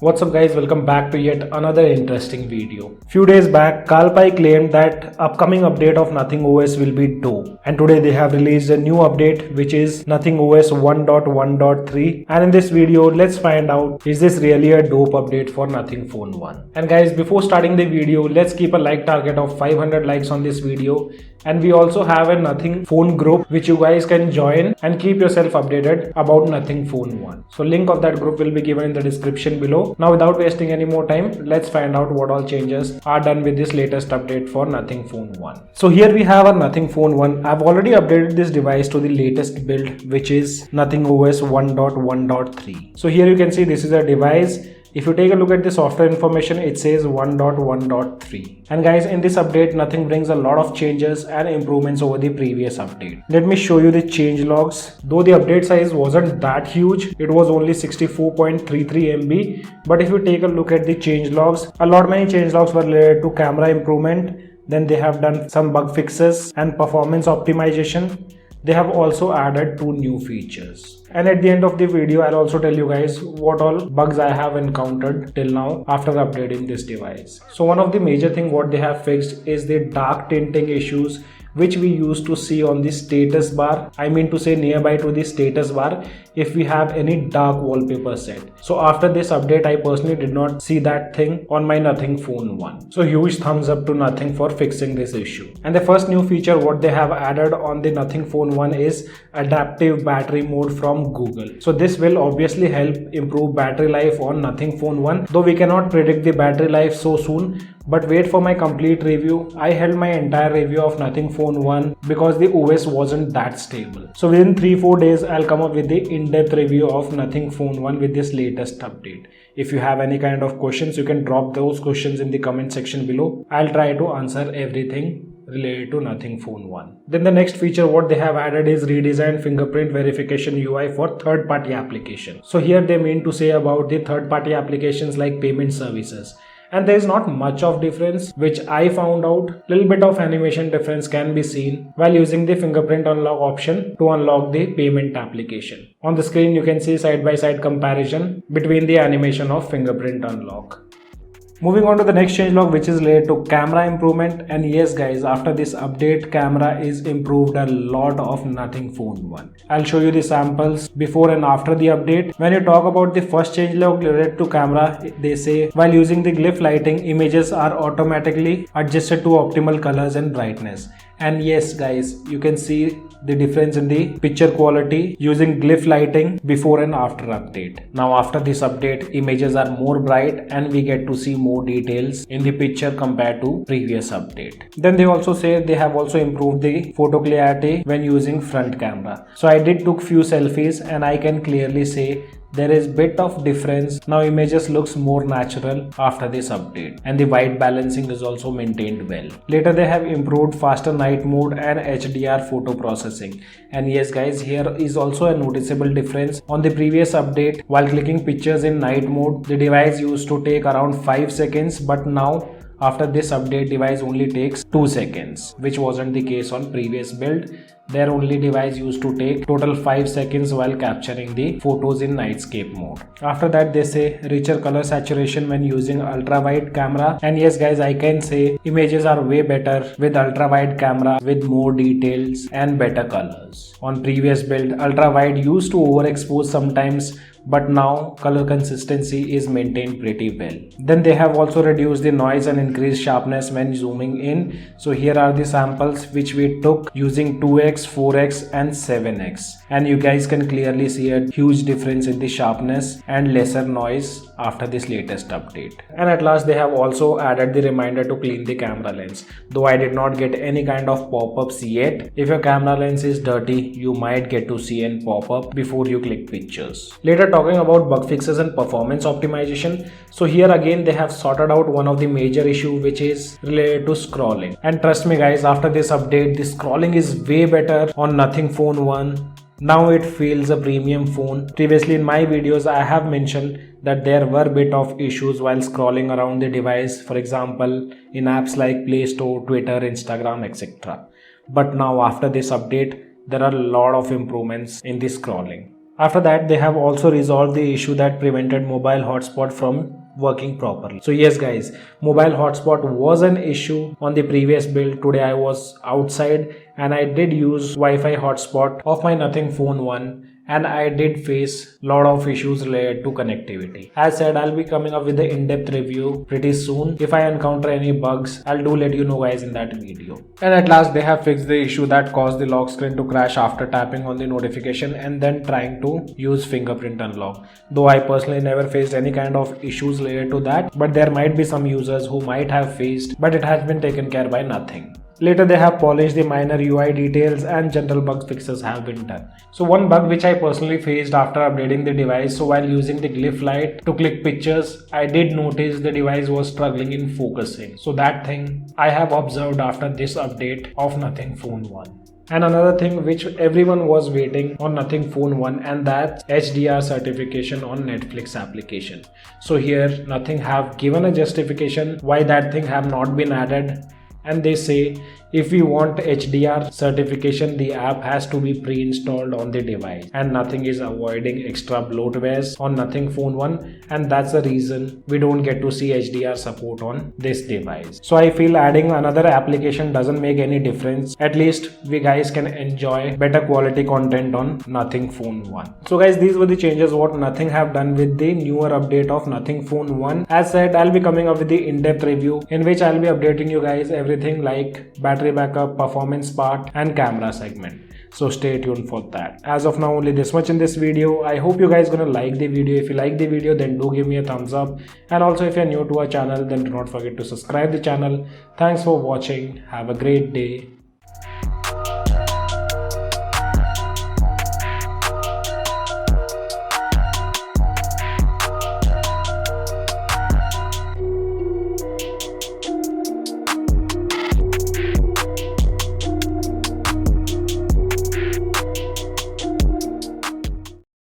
What's up guys, welcome back to yet another interesting video. Few days back, Kalpai claimed that upcoming update of Nothing OS will be dope. And today they have released a new update which is Nothing OS 1.1.3. And in this video, let's find out, is this really a dope update for Nothing Phone 1? And guys, before starting the video, let's keep a like target of 500 likes on this video. And we also have a Nothing Phone group which you guys can join and keep yourself updated about Nothing Phone 1. So link of that group will be given in the description below. Now without wasting any more time, let's find out what all changes are done with this latest update for Nothing Phone 1. So here we have our Nothing Phone 1. I've already updated this device to the latest build which is Nothing OS 1.1.3. So here you can see this is a device. If you take a look at the software information, it says 1.1.3. And guys, in this update, Nothing brings a lot of changes and improvements over the previous update. Let me show you the change logs. Though the update size wasn't that huge, it was only 64.33 MB. But if you take a look at the change logs, many change logs were related to camera improvement. Then they have done some bug fixes and performance optimization. They have also added 2 new features. And at the end of the video, I'll also tell you guys what all bugs I have encountered till now after updating this device. So one of the major thing what they have fixed is the dark tinting issues which we used to see on the status bar. I mean to say nearby to the status bar if we have any dark wallpaper set. So after this update, I personally did not see that thing on my Nothing Phone 1. So huge thumbs up to Nothing for fixing this issue. And the first new feature what they have added on the Nothing Phone 1 is adaptive battery mode from Google. So this will obviously help improve battery life on Nothing Phone 1, though we cannot predict the battery life so soon. But wait for my complete review. I held my entire review of Nothing Phone 1 because the OS wasn't that stable. So within 3-4 days, I'll come up with the in-depth review of Nothing Phone 1 with this latest update. If you have any kind of questions, you can drop those questions in the comment section below. I'll try to answer everything related to Nothing Phone 1. Then the next feature what they have added is redesigned fingerprint verification UI for third-party applications. So here they mean to say about the third-party applications like payment services. And there is not much of difference which I found out. Little bit of animation difference can be seen while using the fingerprint unlock option to unlock the payment application. On the screen you can see side-by-side comparison between the animation of fingerprint unlock. Moving on to the next changelog which is related to camera improvement. And yes guys, after this update, camera is improved a lot of Nothing Phone 1. I'll show you the samples before and after the update. When you talk about the first changelog related to camera, they say while using the glyph lighting, images are automatically adjusted to optimal colors and brightness. And yes guys, you can see the difference in the picture quality using glyph lighting before and after update. Now after this update, images are more bright and we get to see more details in the picture compared to previous update. Then they also say they have also improved the photo clarity when using front camera. So I did took few selfies and I can clearly say there is bit of difference. Now images looks more natural after this update, and the white balancing is also maintained well. Later they have improved faster night mode and HDR photo processing. And yes guys, here is also a noticeable difference. On the previous update, while clicking pictures in night mode, the device used to take around 5 seconds, but now after this update, device only takes 2 seconds, which wasn't the case on previous build. Their only device used to take total 5 seconds while capturing the photos in nightscape mode. After that, they say richer color saturation when using ultra wide camera. And yes guys, I can say images are way better with ultra wide camera with more details and better colors. On previous build, ultra wide used to overexpose sometimes, but now color consistency is maintained pretty well. Then they have also reduced the noise and increased sharpness when zooming in. So here are the samples which we took using 2x, 4x and 7x. And you guys can clearly see a huge difference in the sharpness and lesser noise after this latest update. And at last they have also added the reminder to clean the camera lens. Though I did not get any kind of pop-ups yet. If your camera lens is dirty, you might get to see a pop-up before you click pictures. Later, talking about bug fixes and performance optimization. So here again they have sorted out one of the major issue which is related to scrolling. And trust me guys, after this update, the scrolling is way better on Nothing Phone 1 Now it feels a premium phone. Previously in my videos I have mentioned that there were bit of issues while scrolling around the device, for example in apps like Play Store, Twitter, Instagram, etc. But now after this update there are a lot of improvements in the scrolling. After that they have also resolved the issue that prevented mobile hotspot from working properly. So yes guys, mobile hotspot was an issue on the previous build. Today I was outside and I did use Wi-Fi hotspot of my Nothing Phone 1 and I did face lot of issues related to connectivity. As said, I'll be coming up with the in-depth review pretty soon. If I encounter any bugs, I'll do let you know guys in that video. And at last they have fixed the issue that caused the lock screen to crash after tapping on the notification and then trying to use fingerprint unlock. Though I personally never faced any kind of issues related to that, but there might be some users who might have faced, but it has been taken care by Nothing. Later they have polished the minor UI details and general bug fixes have been done. So one bug which I personally faced after updating the device, so while using the glyph light to click pictures, I did notice the device was struggling in focusing. So that thing I have observed after this update of Nothing Phone 1. And another thing which everyone was waiting on Nothing Phone 1, and that's HDR certification on Netflix application. So here Nothing have given a justification why that thing have not been added. And they say if we want HDR certification, the app has to be pre-installed on the device, and Nothing is avoiding extra bloatwares on Nothing Phone 1, and that's the reason we don't get to see HDR support on this device. So I feel adding another application doesn't make any difference. At least we guys can enjoy better quality content on Nothing Phone 1. So guys, these were the changes what Nothing have done with the newer update of Nothing Phone 1. As said, I'll be coming up with the in-depth review in which I'll be updating you guys everything like battery backup, performance part and camera segment. So stay tuned for that. As of now, only this much in this video. I hope you guys gonna like the video. If you like the video, then do give me a thumbs up, and also if you're new to our channel, then do not forget to subscribe the channel. Thanks for watching. Have a great day.